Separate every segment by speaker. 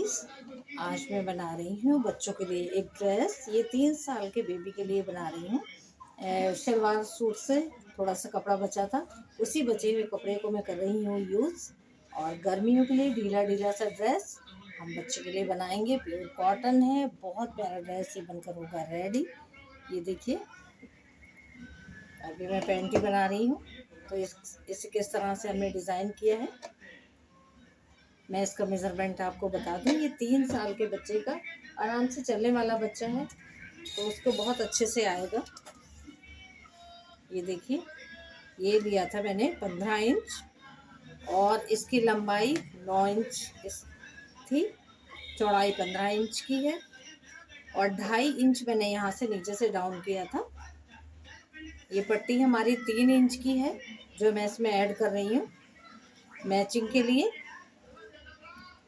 Speaker 1: Guys, आज मैं बना रही हूँ बच्चों के लिए एक ड्रेस। ये 3 साल के बेबी के लिए बना रही हूँ। शलवार सूट से थोड़ा सा कपड़ा बचा था, उसी बचे हुए कपड़े को मैं कर रही हूँ यूज़। और गर्मियों के लिए ढीला ढीला सा ड्रेस हम बच्चे के लिए बनाएंगे। प्योर कॉटन है, बहुत प्यारा ड्रेस ये बनकर होगा रेडी। ये देखिए, अभी मैं पैंटी बना रही हूँ, तो इसे किस तरह से हमने डिज़ाइन किया है मैं इसका मेज़रमेंट आपको बता दूँ। ये 3 साल के बच्चे का, आराम से चलने वाला बच्चा है, तो उसको बहुत अच्छे से आएगा। ये देखिए, ये लिया था मैंने 15 इंच और इसकी लंबाई 9 इंच थी, चौड़ाई 15 इंच की है और 2.5 इंच मैंने यहाँ से नीचे से डाउन किया था। ये पट्टी हमारी 3 इंच की है, जो मैं इसमें ऐड कर रही हूँ मैचिंग के लिए।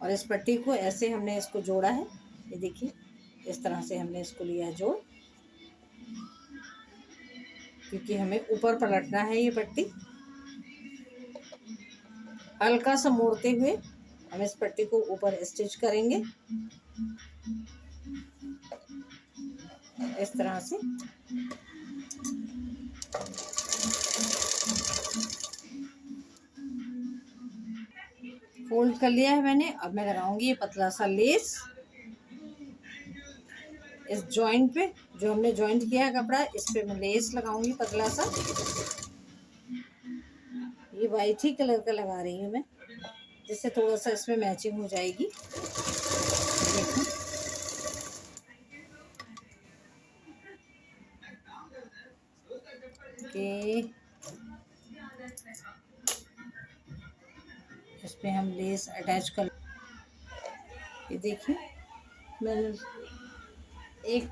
Speaker 1: और इस पट्टी को ऐसे हमने इसको जोड़ा है। ये देखिए, इस तरह से हमने इसको लिया जोड़, क्योंकि हमें ऊपर पलटना है। ये पट्टी हल्का सा मोड़ते हुए हम इस पट्टी को ऊपर स्टिच करेंगे, इस तरह से। फोल्ड कर लिया है मैंने। अब मैं लगाऊंगी ये पतला सा लेस इस जॉइंट पे, जो हमने जॉइंट किया है कपड़ा, इस पे मैं लेस लगाऊंगी पतला सा। ये वाइट ही कलर का लगा रही हूँ मैं, जिससे थोड़ा सा इसमें मैचिंग हो जाएगी। देखिए इस पे हम लेस अटैच कर। ये देखिए, मैंने एक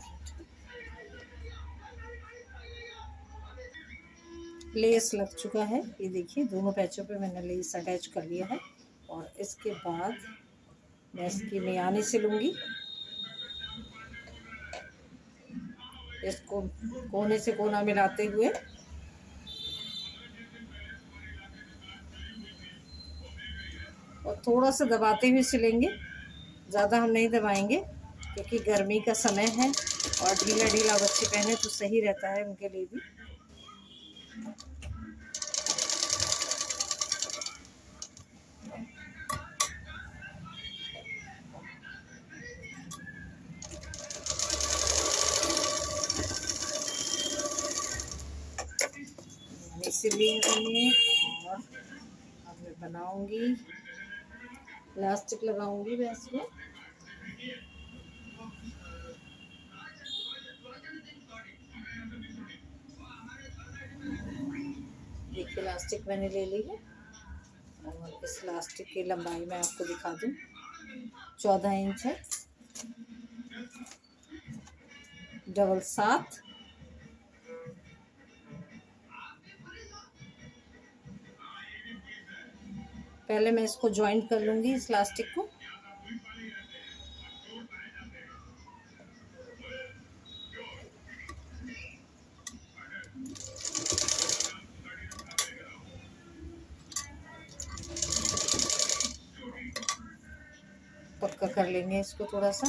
Speaker 1: लेस लग चुका है। ये देखिए, दोनों पैचों पे मैंने लेस अटैच कर लिया है। और इसके बाद मैं इसकी मियानी सिलूंगी। इसको कोने से कोना मिलाते हुए और थोड़ा सा दबाते हुए सिलेंगे, ज़्यादा हम नहीं दबाएंगे, क्योंकि गर्मी का समय है और ढीला ढीला बच्चे पहने तो सही रहता है उनके लिए भी। इसीलिए मैंने, और अब मैं बनाऊंगी, इलास्टिक लगाऊंगी मैं इसमें। देखिए, इलास्टिक मैंने ले ली है और इस इलास्टिक की लंबाई मैं आपको दिखा दूं, 14 इंच है, डबल 7। पहले मैं इसको ज्वाइंट कर लूंगी, इस इलास्टिक को। पक्का कर लेंगे इसको थोड़ा सा।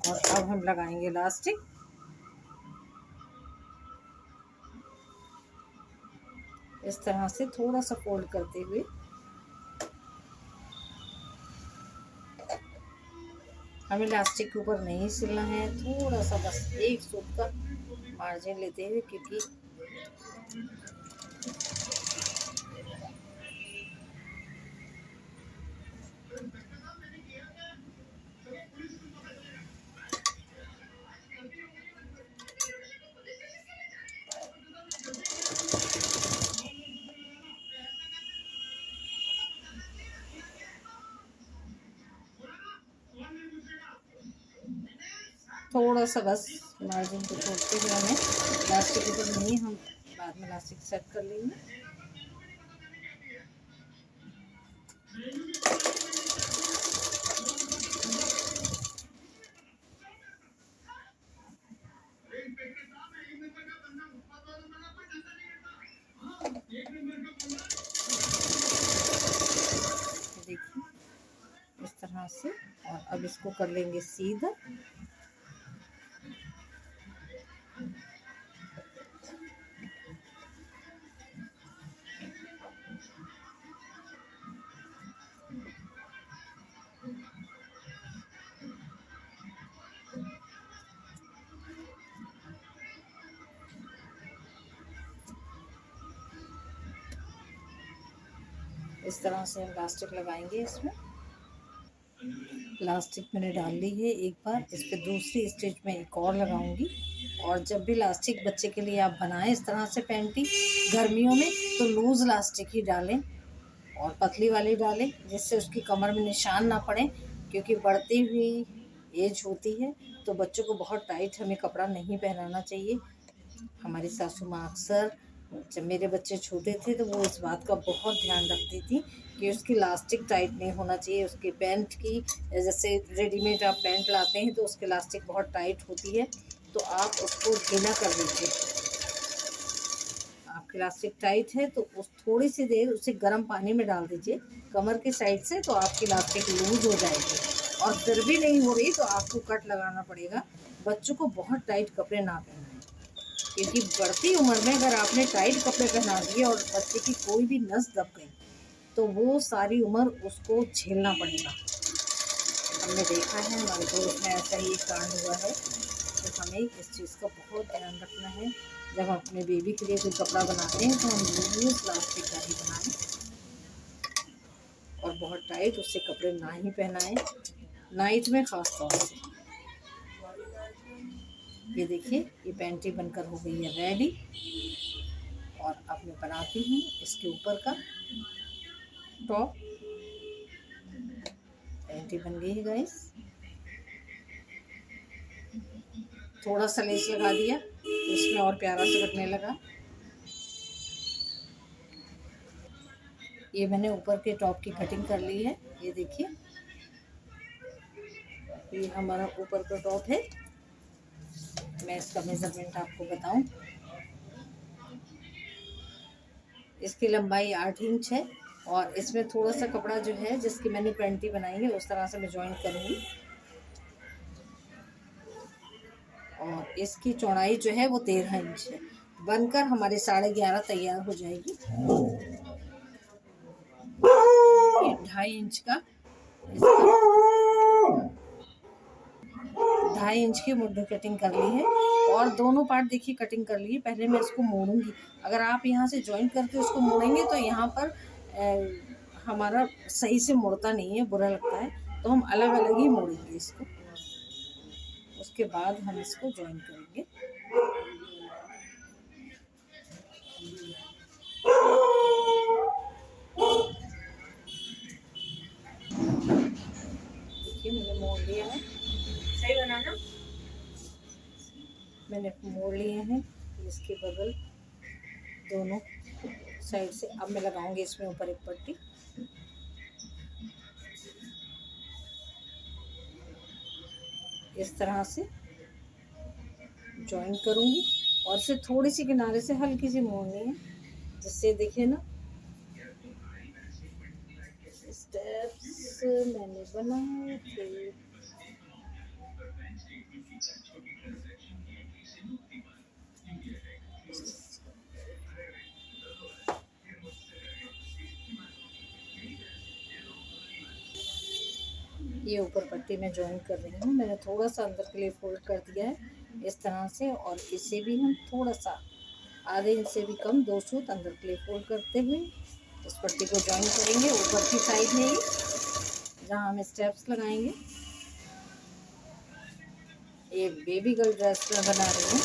Speaker 1: और अब हम लगाएंगे इलास्टिक। इस तरह से थोड़ा सा फोल्ड करते हुए हमें इलास्टिक के ऊपर नहीं सिलना है, थोड़ा सा बस एक सूट का मार्जिन लेते हुए, क्योंकि थोड़ा सा बस मार्जिन को छोड़ते हुए हमें इलास्टिक के ऊपर नहीं, हम बाद में इलास्टिक सेट कर लेंगे। से। और अब इसको कर लेंगे सीधा। इस तरह से हम लास्टिक लगाएंगे। इसमें लास्टिक मैंने डाल ली है एक बार। इस पर दूसरी स्टिच में एक और लगाऊंगी। और जब भी लास्टिक बच्चे के लिए आप बनाएं इस तरह से पैंटी गर्मियों में, तो लूज़ लास्टिक ही डालें और पतली वाली डालें, जिससे उसकी कमर में निशान ना पड़े। क्योंकि बढ़ती हुई एज होती है तो बच्चों को बहुत टाइट हमें कपड़ा नहीं पहनाना चाहिए। हमारी सासू माँ अक्सर, जब मेरे बच्चे छोटे थे तो वो इस बात का बहुत ध्यान रखती थी कि उसकी लास्टिक टाइट नहीं होना चाहिए। उसकी पैंट की, जैसे रेडीमेड आप पैंट लाते हैं तो उसकी लास्टिक बहुत टाइट होती है, तो आप उसको ढीला कर दीजिए। आपकी लास्टिक टाइट है तो उस थोड़ी सी देर उसे गर्म पानी में डाल दीजिए कमर की साइड से, तो आपकी लास्टिक लूज हो जाएगी। और फिर भी नहीं हो रही तो आपको कट लगाना पड़ेगा। बच्चों को बहुत टाइट कपड़े ना पहनाएं, क्योंकि बढ़ती उम्र में अगर आपने टाइट कपड़े पहना दिए और बच्चे की कोई भी नस दब गई तो वो सारी उम्र उसको झेलना पड़ेगा। हमने देखा है, हमारे दोस्त में ऐसा ही कांड हुआ है। तो हमें इस चीज़ का बहुत ध्यान रखना है। जब हम अपने बेबी के लिए कोई कपड़ा बनाते हैं तो हम लूज प्लास्टिक का ही बनाएं और बहुत टाइट उससे कपड़े ना ही पहनाएं, नाइट में ख़ास तौर से। ये देखिए, ये पैंटी बनकर हो गई है रेडी। और अब मैं बनाती हूँ इसके ऊपर का टॉप। पैंटी बन गई है गाइस। थोड़ा सा लेस लगा दिया तो इसमें और प्यारा सा लगने लगा। ये मैंने ऊपर के टॉप की कटिंग कर ली है। ये देखिए, ये हमारा ऊपर का टॉप है। मैं इसका मेजरमेंट आपको बताऊं, इसकी लंबाई 8 इंच है। और इसमें थोड़ा सा कपड़ा जो है जिसकी मैंने पैंटी बनाई है उस तरह से मैं जॉइन करूंगी। और इसकी चौड़ाई जो है वो 13 इंच है। बनकर हमारे 11.5 तैयार हो जाएगी। ये 2.5 इंच का, 2.5 इंच की मुड्ढे कटिंग कर ली है। और दोनों पार्ट देखिए कटिंग कर ली है। पहले मैं इसको मोड़ूंगी। अगर आप यहाँ से जॉइन करके उसको मोड़ेंगे तो यहाँ पर हमारा सही से मुड़ता नहीं है, बुरा लगता है। तो हम अलग अलग ही मोड़ेंगे इसको, उसके बाद हम इसको जॉइन करेंगे। देखिए, मैंने मोड़ लिया है। सही बनाना, मैंने मोड़ लिए हैं इसके बगल दोनों साइड से। अब मैं लगाऊंगी इसमें ऊपर एक पट्टी। इस तरह से जॉइन करूंगी और फिर थोड़ी सी किनारे से हल्की सी मोड़नी है, जिससे देखिए ना स्टेप्स मैंने बनाए थे। ये ऊपर पट्टी में जॉइन कर रही हूँ। मैंने थोड़ा सा अंदर के लिए फोल्ड कर दिया है इस तरह से। और इसे भी हम थोड़ा सा आधे इंच से भी कम 2 सूत अंदर के लिए फोल्ड करते हुए इस पट्टी को जॉइन करेंगे ऊपर की साइड में ही, जहाँ हम स्टेप्स लगाएंगे। ये बेबी गर्ल ड्रेस में बना रही हूँ।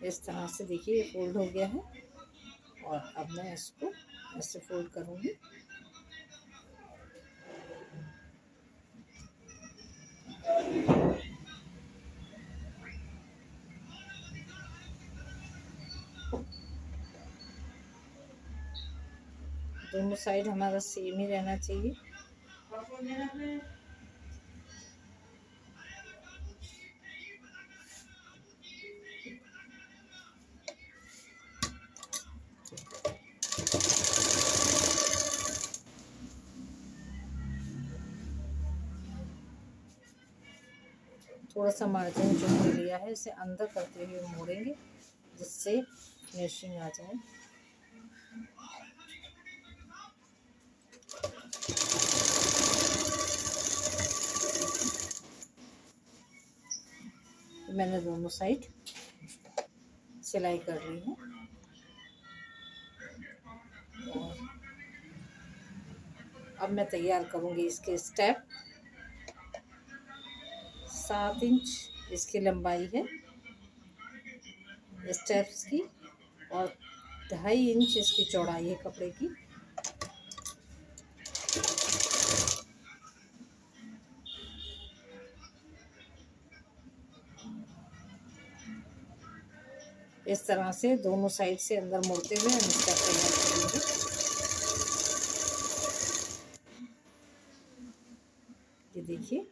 Speaker 1: इस तरह से देखिए, ये फोल्ड हो गया है। और अब मैं इसको ऐसे फोल्ड करूँगी। दोनों साइड हमारा सेम ही रहना चाहिए। थोड़ा सा मार्जिन जो हमने लिया है इसे अंदर करते हुए मोड़ेंगे जिससे फिनिशिंग आ जाए। मैंने दोनों साइड सिलाई कर ली है और अब मैं तैयार करूँगी इसके स्टेप। 7 इंच इसकी लंबाई है स्टेप्स की और 2.5 इंच इसकी चौड़ाई है कपड़े की। इस तरह से दोनों साइड से अंदर मुड़ते हुए हम स्टेप तैयार करेंगे। ये देखिए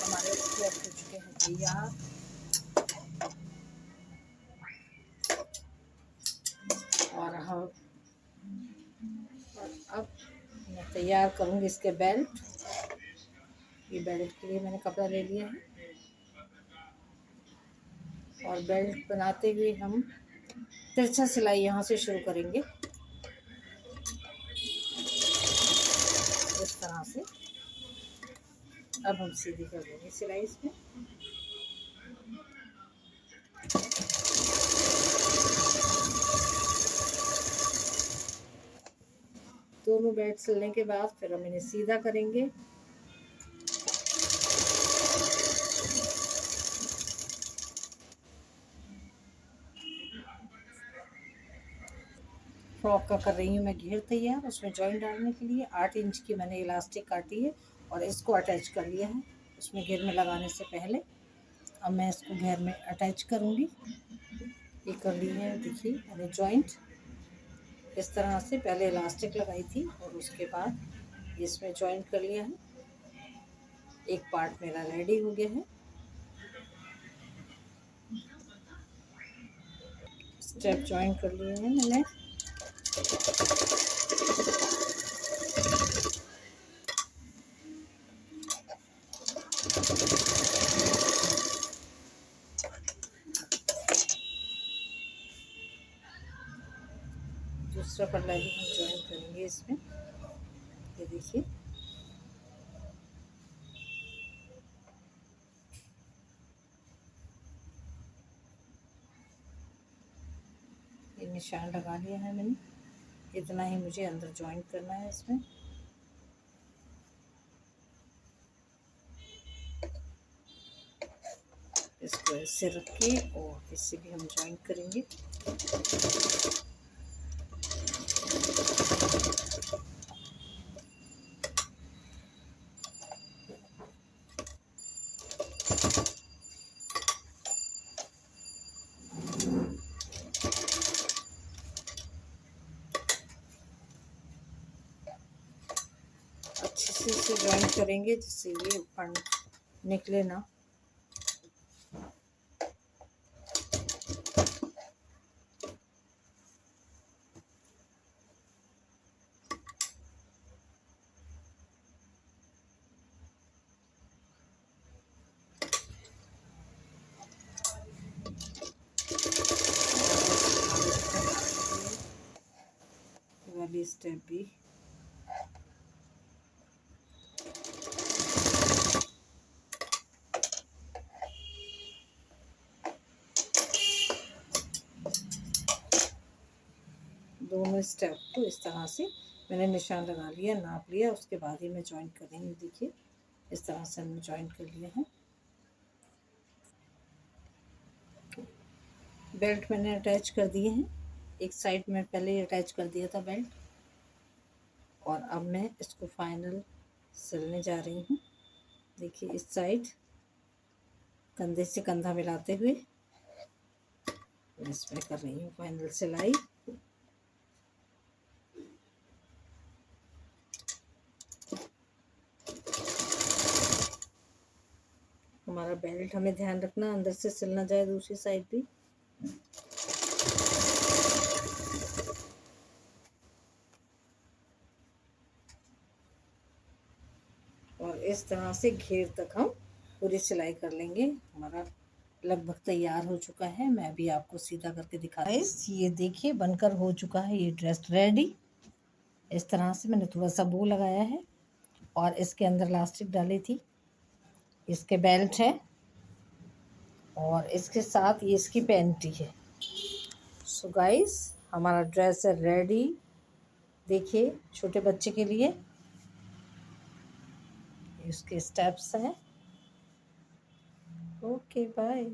Speaker 1: हमारे स्टेप हो चुके हैं तैयार और अब मैं तैयार करूँगी इसके बेल्ट। ये बेल्ट के लिए मैंने कपड़ा ले लिया है और बेल्ट बनाते हुए हम तिरछा सिलाई यहाँ से शुरू करेंगे इस तरह से। अब हम सीधी कर देंगे सिलाई इसमें। दोनों बेल्ट सिलने के बाद फिर हम इन्हें सीधा करेंगे। फ्रॉक का कर रही हूँ मैं घेर तैयार। उसमें जॉइंट डालने के लिए 8 इंच की मैंने इलास्टिक काटी है और इसको अटैच कर लिया है उसमें घेर में लगाने से पहले। अब मैं इसको घेर में अटैच करूँगी। ये कर ली है देखिए मैंने जॉइंट इस तरह से। पहले इलास्टिक लगाई थी और उसके बाद इसमें जॉइंट कर लिया है। एक पार्ट मेरा रेडी हो गया है। स्टेप जॉइंट कर लिए हैं मैंने। दूसरा पल्ला भी हम जॉइन करेंगे इसमें। ये देखिए ये निशान लगा लिया है मैंने। इतना ही मुझे अंदर जॉइन करना है इसमें। इसको ऐसे रख के और इससे भी हम जॉइन करेंगे। अच्छे से इसे जॉइन करेंगे जिससे ये ऊपर निकले ना। वाली स्टेप भी दोनों स्टेप को इस तरह से मैंने निशान लगा लिया, नाप लिया, उसके बाद ही मैं जॉइन कर रही हूँ। देखिए इस तरह से हमने जॉइन कर लिया है। बेल्ट मैंने अटैच कर दिए हैं। एक साइड में पहले ही अटैच कर दिया था बेल्ट और अब मैं इसको फाइनल सिलने जा रही हूँ। देखिए इस साइड कंधे से कंधा मिलाते हुए इसमें कर रही हूँ फाइनल सिलाई। हमारा बेल्ट हमें ध्यान रखना अंदर से सिल ना जाए, दूसरी साइड भी। और इस तरह से घेर तक हम पूरी सिलाई कर लेंगे। हमारा लगभग तैयार हो चुका है। मैं अभी आपको सीधा करके दिखा रही हूँ। ये देखिए बनकर हो चुका है ये ड्रेस रेडी। इस तरह से मैंने थोड़ा सा बो लगाया है और इसके अंदर इलास्टिक डाली थी। इसके बेल्ट है और इसके साथ ये इसकी पैंटी है। सो गाइस हमारा ड्रेस है रेडी। देखिए छोटे बच्चे के लिए इसके स्टेप्स हैं। Okay bye.